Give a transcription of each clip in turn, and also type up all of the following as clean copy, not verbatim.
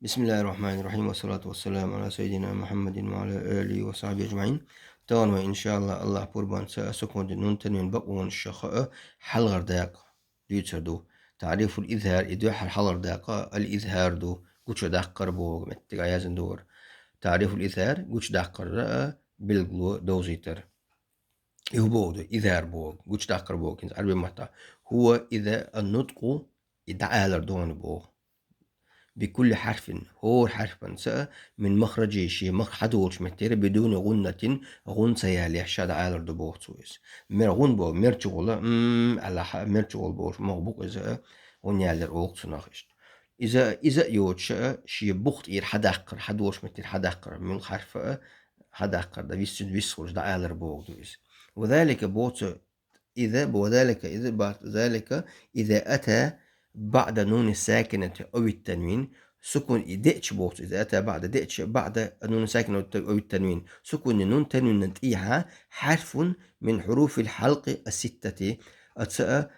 بسم الله الرحمن الرحيم والصلاة والسلام على سيدنا محمد وعلى آله وصحبه أجمعين. طبعا إن شاء الله قربان سأسكن نون تنين بقون الشخاء حلغر داق دو تعريف الإظهار إدوح الحلغر داق الإظهار دو قوش داقر بوغ متقايزن دور تعريف الإظهار قوش داقر رأى بالغلو دوزيتر يهبوغ إظهار بوغ قوش داقر بوغ كنز عربي محتا هو إذا النطق إدعالر دون بوغ بكل حرف هو حرف من مخرج شيء حدوش متر بدون غنة غنة يالي شاد عالر دبوغ تويس مر غن بو مرتغول على مرتغول بوش مغبوق إذا غنيالر أوغ تناخشت إذا يوتش شي بوخت إير حداقر حدوش متر حداقر من حرف حداقر دا ويسخرج دا عالر بوغ دويس وذلك بوت إذا بعد ذلك إذا أتى بعد نون الساكنة أو التنوين سكون ديتش بوت إذا أتى بعد ديتش بعد النون الساكنة أو التنوين سكون النون تنوين نتيها حرف من حروف الحلق الستة أتسأ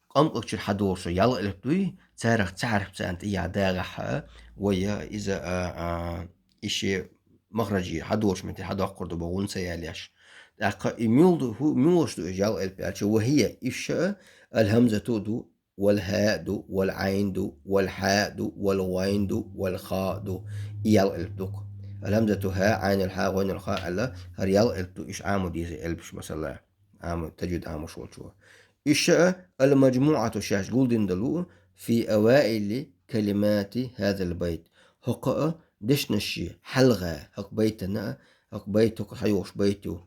قم أكشر حدوش يلا البدوي تعرف تانت إيا داغح ويا إذا إشي مخرجي حدوش مثل حدوش قرد بغون سياليش ميولش دو إجال البياتش وهي إفشاء الهمزة دو والهاء دو والعين دو والحاء دو والغين دو والخاء دو إيال البدوك الهمزة هاء عين الحاء غين الخاء ألا هريال البدو إش عامو ديزي البش مثلا عامو تجد عامو شو إشاء المجموعة شاش قول دلو في أوائل كلمات هذا البيت هقا دشنشي حلغة هق بيتنا هق بيتك حيوش بيتو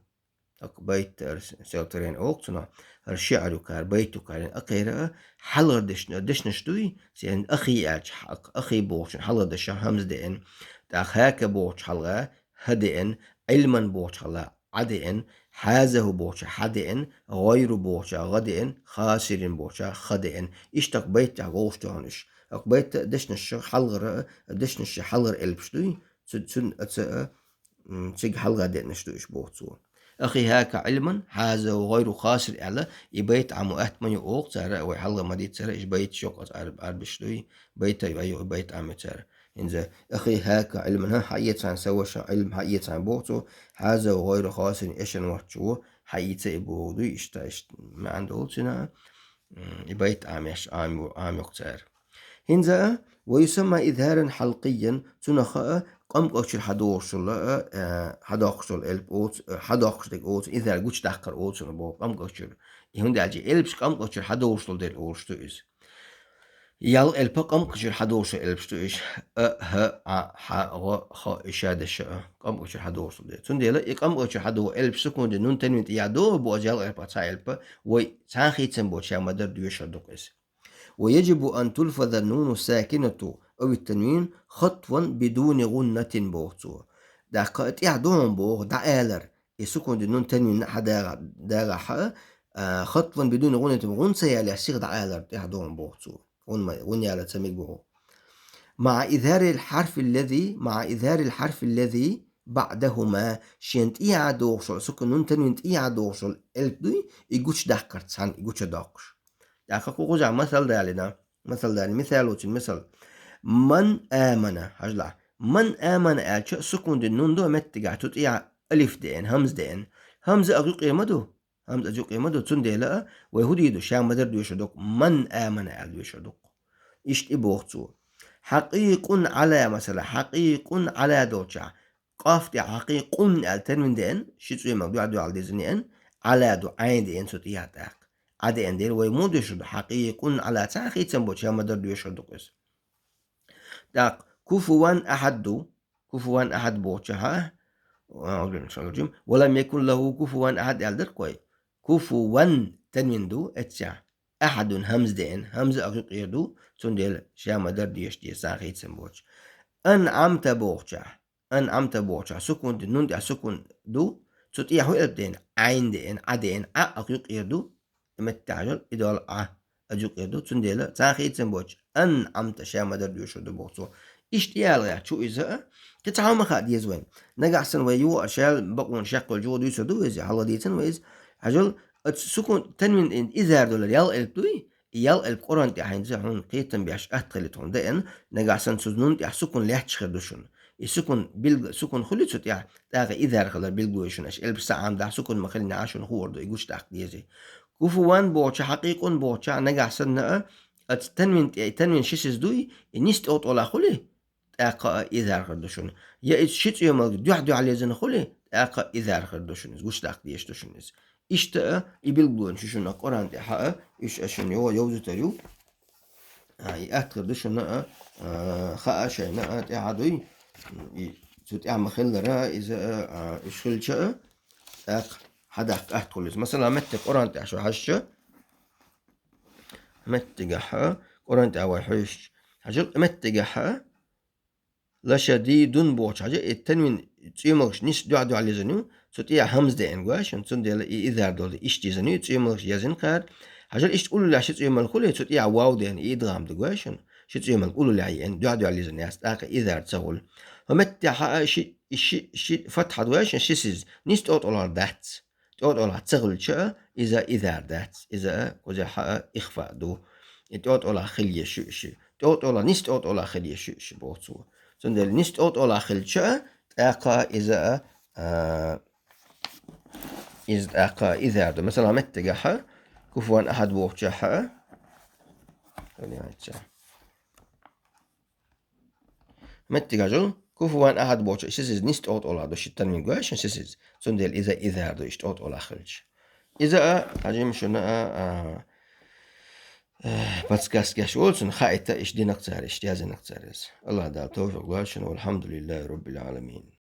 هق بيت سيوترين أوقتنا الشعر كار بيتو كار أقيرا حلغ دشنشتوي سيان أخي أج أخي بوش حلغ دش همز دين تاخ هاك بوش حلغة هدين علما بوش حلغة عدين حازه بوش حدين غير بوش غدين خاسر بوش خدين اشتق بيت غوش تونش أق بيت دشنش حلغر دشنش حلغر البشتوي سن تسج حلغة دشنش بوتسو أخي هاك علما حازه وغير خاسر على يبيت عمو أهتمن يوق ترى وحلغة مديت ترى إيش بيت شوق عرب شتوي بيت أيوة بيت عم ترى إنزا أخي هاك علما حيت عن سوش علم حيت عن بوتو حازه وغير خاسر إيشن وحشو حيت يبودو يشتاش ما عنده سنا يبيت عم يقتار هنزا ويسمى إظهارا حلقيا تنخاء قم قوش حدوشل حدوشل البوت حدوشل اوت إظهار قوش دحقر اوت نبو قم قوش هندي عجي البش قم قوش حدوشل ديل اوش تؤس يال البا قم قوش حدوشل البش تؤش ه ح غ خ إشادة شاء قم قوش حدوشل ديل تندي لا قم قوش حدو البش سكون دي نون تنوين يعدو بو أجال البا تا البا وي تاخي تنبو شا مدر ديوش دوقس ويجب أن تلفظ النون الساكنة أو التنوين خطوا بدون غنة بوغتو دا قائت إعدون بوغ دا آلر يسكن النون تنوين دا حا خطوا بدون غنة غن سيالي سيغ دا آلر إعدون بوغتو غن يالا تسميك بوغ مع إظهار الحرف الذي بعدهما شنت إعدوغشل سكن نون تنوين إعدوغشل البدوي يقوش داكرت سان يقوش داكش داكو قوزع مثل دالنا مثل دالي مثال من آمن هجلا من آمن ألش سكون دي نون دو متقع تطيع ألف دين همز دين همز أجوق يمدو همز أجوق يمدو تندي لا ويهودي دو شام مدر دو يشدوك من آمن أل دو يشدوك إشت إبوغتو حقيق على مثلا حقيق على دوتشا قاف دي حقيق أل تنمين دين شتوي مقدوع دو على ديزنين على دو عين دين تطيع تاك عادي اندير ويمود يشدو حقيق على تاخي تنبو شام مدر دو يشدوك داق كفوا أحد بوتشها ولم يكن له كفوا أحد ألدر كوي كفوا تنين دو اتشا أحد همز دين همز أغيق يدو تندل شام در ديش دي ساقيت سنبوش أنعمت بوتشا سكون دي نون دي سكون دو تطيحو الدين عين دين عدين أغيق يدو متعجل إدوال أجوق يدو تندل ساقيت سنبوش أنعمت شام در ديش دو بوتشو اشتيال غير شو إذا كتعاو مخاد يزوين نقع سن ويو أشيال بقون شاق جو دو يسدو إذا حالا ديتن ويز عجل سكون تنوين إذا دولار يال إلبتوي يال القرآن تي هينزعون قيتن بيعش أتخلتون دين نجعسن سوزنون تي سكون ليحتش خردوشون يسكن سكن خلصت يعني تاغ إذا خلال بيلجويشون أش إلبس عام ده سكن مخلنا عشان هو يقولش تحقيزي كوفوان بوچا حقيقون بوچا نجعسن نأ تنوين شيسز دوي نيست أوت ولا خلي تاق إذا خردوشون يا شيت يوم دو على زين خلي تاق إذا خردوشون يقولش تحقيش دوشون İşte ibilgun şuna Kur'an de ha iş aşın yo yavzu taryu ay atkır dışına ha şeyna te aduy tut am khilra iza işilça ak hadak atkul mesela mette Kur'an de şu haşça mette ha Kur'an de wa haş hacıl mette ha la şadidun boç hacı التنوين تيمغش نيش دو على زنو تطيع همز ده انغواش انتون ديال اذا دول ايش دي زنو تيمغش يزن قاد حاجه ايش تقولوا لا شي تيمل خلي تطيع واو ده يعني ادغام دغواش شي تيمل قولوا لا ان دو على زن ياس اخ اذا تسول ومتى شي فتحه دواش شي سيز نيش توت اول ذات توت اول تسغل شا اذا ذات اذا وجه اخفاء دو توت اول خليه شي توت اول نيش توت اول خليه شي بوتسو sondern nicht ot ola khilcha aqa iza iz aqa iza مثلا متجحة كفوان أحد بوجحة متجحة كفوان أحد بوجحة siz nicht ot ola do shittan min gwash siz sondern iza do ist ot ola khilch iza hajim shuna بودكاست olsun خايتا إيش دي نقصار إيش دي هذا نقصار الله دا توفيق والحمد لله رب العالمين